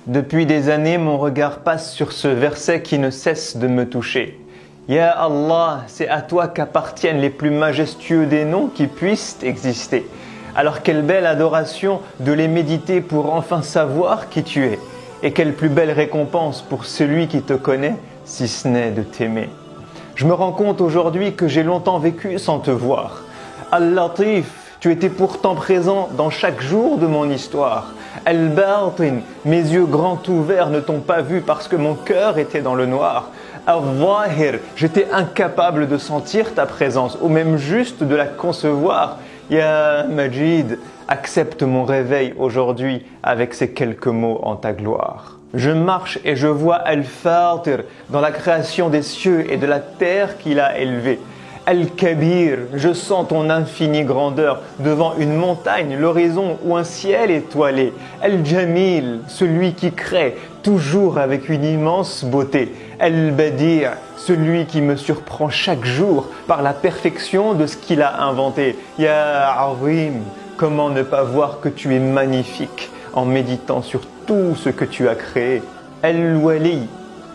Depuis des années, mon regard passe sur ce verset qui ne cesse de me toucher. Ya Allah, c'est à toi qu'appartiennent les plus majestueux des noms qui puissent exister. Alors quelle belle adoration de les méditer pour enfin savoir qui tu es. Et quelle plus belle récompense pour celui qui te connaît, si ce n'est de t'aimer. Je me rends compte aujourd'hui que j'ai longtemps vécu sans te voir. Al-Latif, tu étais pourtant présent dans chaque jour de mon histoire. Al-Batin, mes yeux grands ouverts ne t'ont pas vu parce que mon cœur était dans le noir. Al-Zahir, j'étais incapable de sentir ta présence ou même juste de la concevoir. Ya Majid, accepte mon réveil aujourd'hui avec ces quelques mots en ta gloire. Je marche et je vois Al-Fatir dans la création des cieux et de la terre qu'il a élevée. Al-Kabir, je sens ton infinie grandeur devant une montagne, l'horizon ou un ciel étoilé. Al-Jamil, celui qui crée, toujours avec une immense beauté. Al-Badir, celui qui me surprend chaque jour par la perfection de ce qu'il a inventé. Ya Azim, comment ne pas voir que tu es magnifique en méditant sur tout ce que tu as créé. Al-Wali,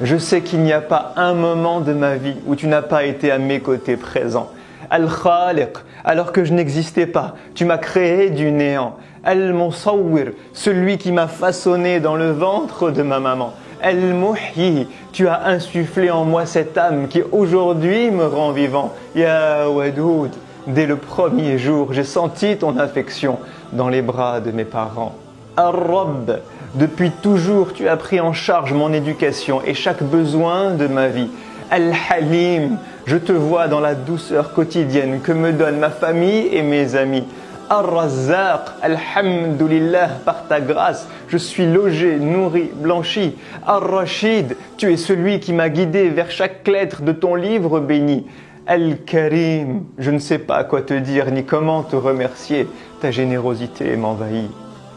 je sais qu'il n'y a pas un moment de ma vie où tu n'as pas été à mes côtés présent. Al-Khaliq, alors que je n'existais pas, tu m'as créé du néant. Al-Musawwir, celui qui m'a façonné dans le ventre de ma maman. Al-Muhyi, tu as insufflé en moi cette âme qui aujourd'hui me rend vivant. Ya Wadoud, dès le premier jour, j'ai senti ton affection dans les bras de mes parents. Ar-Rabb, depuis toujours, tu as pris en charge mon éducation et chaque besoin de ma vie. Al-Halim, je te vois dans la douceur quotidienne que me donnent ma famille et mes amis. Ar-Razzaq, alhamdulillah, par ta grâce, je suis logé, nourri, blanchi. Ar-Rashid, tu es celui qui m'a guidé vers chaque lettre de ton livre béni. Al-Karim, je ne sais pas quoi te dire ni comment te remercier, ta générosité m'envahit.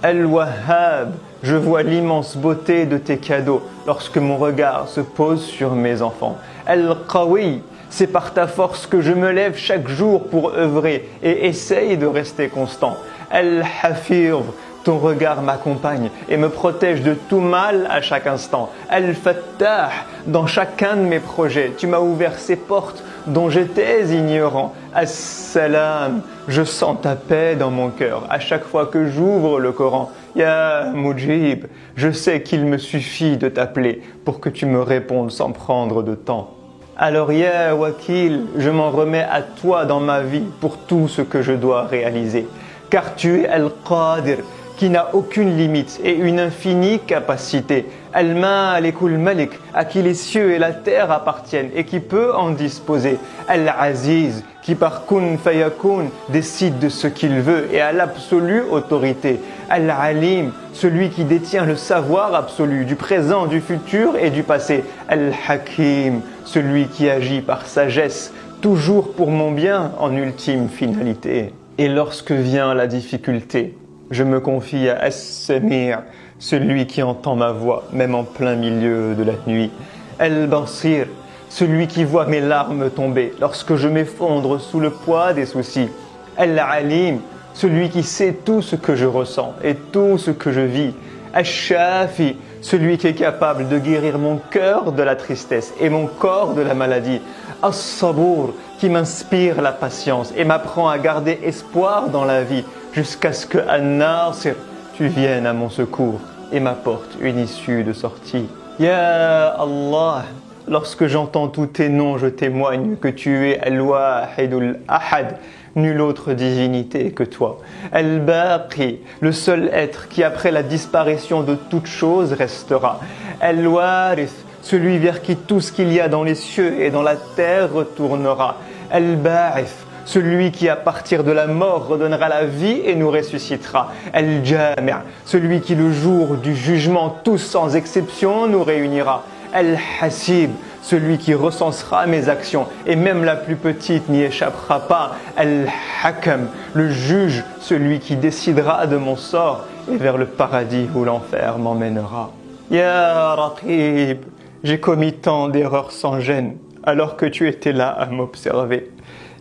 Al-Wahhab, je vois l'immense beauté de tes cadeaux lorsque mon regard se pose sur mes enfants. Al-Qawi, c'est par ta force que je me lève chaque jour pour œuvrer et essaye de rester constant. Al-Hafir, ton regard m'accompagne et me protège de tout mal à chaque instant. Al-Fattah, dans chacun de mes projets, tu m'as ouvert ces portes dont j'étais ignorant. As-Salam, je sens ta paix dans mon cœur à chaque fois que j'ouvre le Coran. Ya Mujib, je sais qu'il me suffit de t'appeler pour que tu me répondes sans prendre de temps. Alors Ya Wakil, je m'en remets à toi dans ma vie pour tout ce que je dois réaliser. Car tu es Al-Qadir, qui n'a aucune limite et une infinie capacité. Al-Malikul Malik, à qui les cieux et la terre appartiennent et qui peut en disposer. Al-Aziz, qui par kun fayakun décide de ce qu'il veut et a l'absolue autorité. Al-Alim, celui qui détient le savoir absolu du présent, du futur et du passé. Al-Hakim, celui qui agit par sagesse, toujours pour mon bien en ultime finalité. Et lorsque vient la difficulté, je me confie à As-Samir, celui qui entend ma voix, même en plein milieu de la nuit. Al-Basir, celui qui voit mes larmes tomber lorsque je m'effondre sous le poids des soucis. Al-Alim, celui qui sait tout ce que je ressens et tout ce que je vis. Al-Shafi, celui qui est capable de guérir mon cœur de la tristesse et mon corps de la maladie. As-Sabour, qui m'inspire la patience et m'apprend à garder espoir dans la vie jusqu'à ce que An-Nasir, tu viennes à mon secours et m'apportes une issue de sortie. Ya Allah, lorsque j'entends tous tes noms, je témoigne que tu es Al-Wahidul Ahad, nulle autre divinité que toi. Al-Baqi, le seul être qui après la disparition de toute chose restera. Al-Warith, celui vers qui tout ce qu'il y a dans les cieux et dans la terre retournera. Al-Ba'ith, celui qui à partir de la mort redonnera la vie et nous ressuscitera. Al-Jami', celui qui le jour du jugement tous sans exception nous réunira. Al-Hasib, celui qui recensera mes actions et même la plus petite n'y échappera pas. Al-Hakam, le juge, celui qui décidera de mon sort et vers le paradis ou l'enfer m'emmènera. Ya Raqib, j'ai commis tant d'erreurs sans gêne alors que tu étais là à m'observer.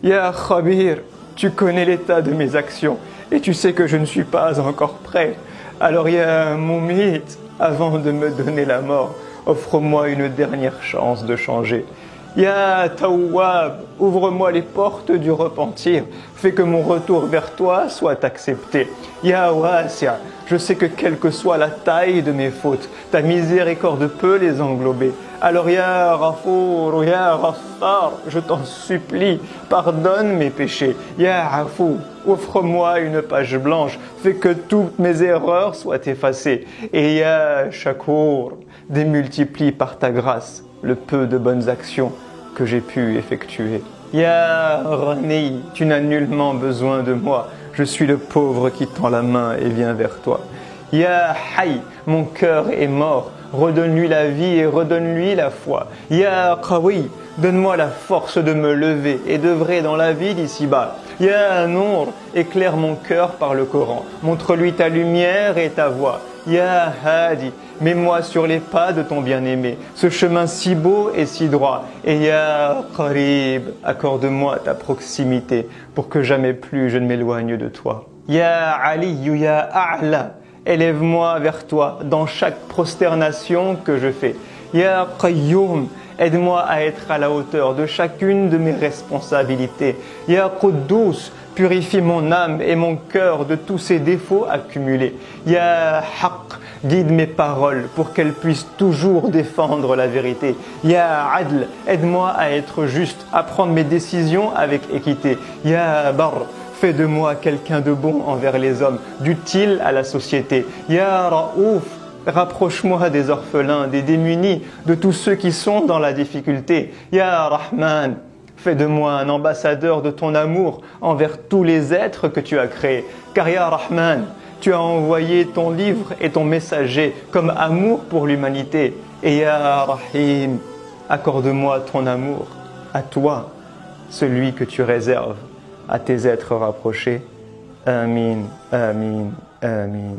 Ya Khabir, tu connais l'état de mes actions et tu sais que je ne suis pas encore prêt. Alors Ya Mumit, avant de me donner la mort, offre-moi une dernière chance de changer. Ya Tawwab, ouvre-moi les portes du repentir, fais que mon retour vers toi soit accepté. Ya Wasi', je sais que quelle que soit la taille de mes fautes, ta miséricorde peut les englober. Alors Ya Ghafour, Ya Ghaffar, je t'en supplie, pardonne mes péchés. Ya Afou, offre-moi une page blanche, fais que toutes mes erreurs soient effacées. Et Ya Shakour, démultiplie par ta grâce le peu de bonnes actions que j'ai pu effectuer. Ya Rani, tu n'as nullement besoin de moi, je suis le pauvre qui tend la main et vient vers toi. Ya Hay, mon cœur est mort, redonne-lui la vie et redonne-lui la foi. Ya Qawi, donne-moi la force de me lever et d'œuvrer dans la vie d'ici-bas. Ya Nour, éclaire mon cœur par le Coran, montre-lui ta lumière et ta voix. Ya Hadi, mets-moi sur les pas de ton bien-aimé, ce chemin si beau et si droit. Et Ya Qarib, accorde-moi ta proximité pour que jamais plus je ne m'éloigne de toi. Ya Ali, Ya A'la, élève-moi vers toi dans chaque prosternation que je fais. Ya Qayyum, aide-moi à être à la hauteur de chacune de mes responsabilités. Ya Quddus, purifie mon âme et mon cœur de tous ces défauts accumulés. Ya Haqq, guide mes paroles pour qu'elles puissent toujours défendre la vérité. Ya Adl, aide-moi à être juste, à prendre mes décisions avec équité. Ya Barr, fais de moi quelqu'un de bon envers les hommes, d'utile à la société. Ya Raouf, rapproche-moi des orphelins, des démunis, de tous ceux qui sont dans la difficulté. Ya Rahman, fais de moi un ambassadeur de ton amour envers tous les êtres que tu as créés. Car Ya Rahman, tu as envoyé ton livre et ton messager comme amour pour l'humanité. Et Ya Rahim, accorde-moi ton amour, à toi, celui que tu réserves à tes êtres rapprochés. Amin, amin, amin.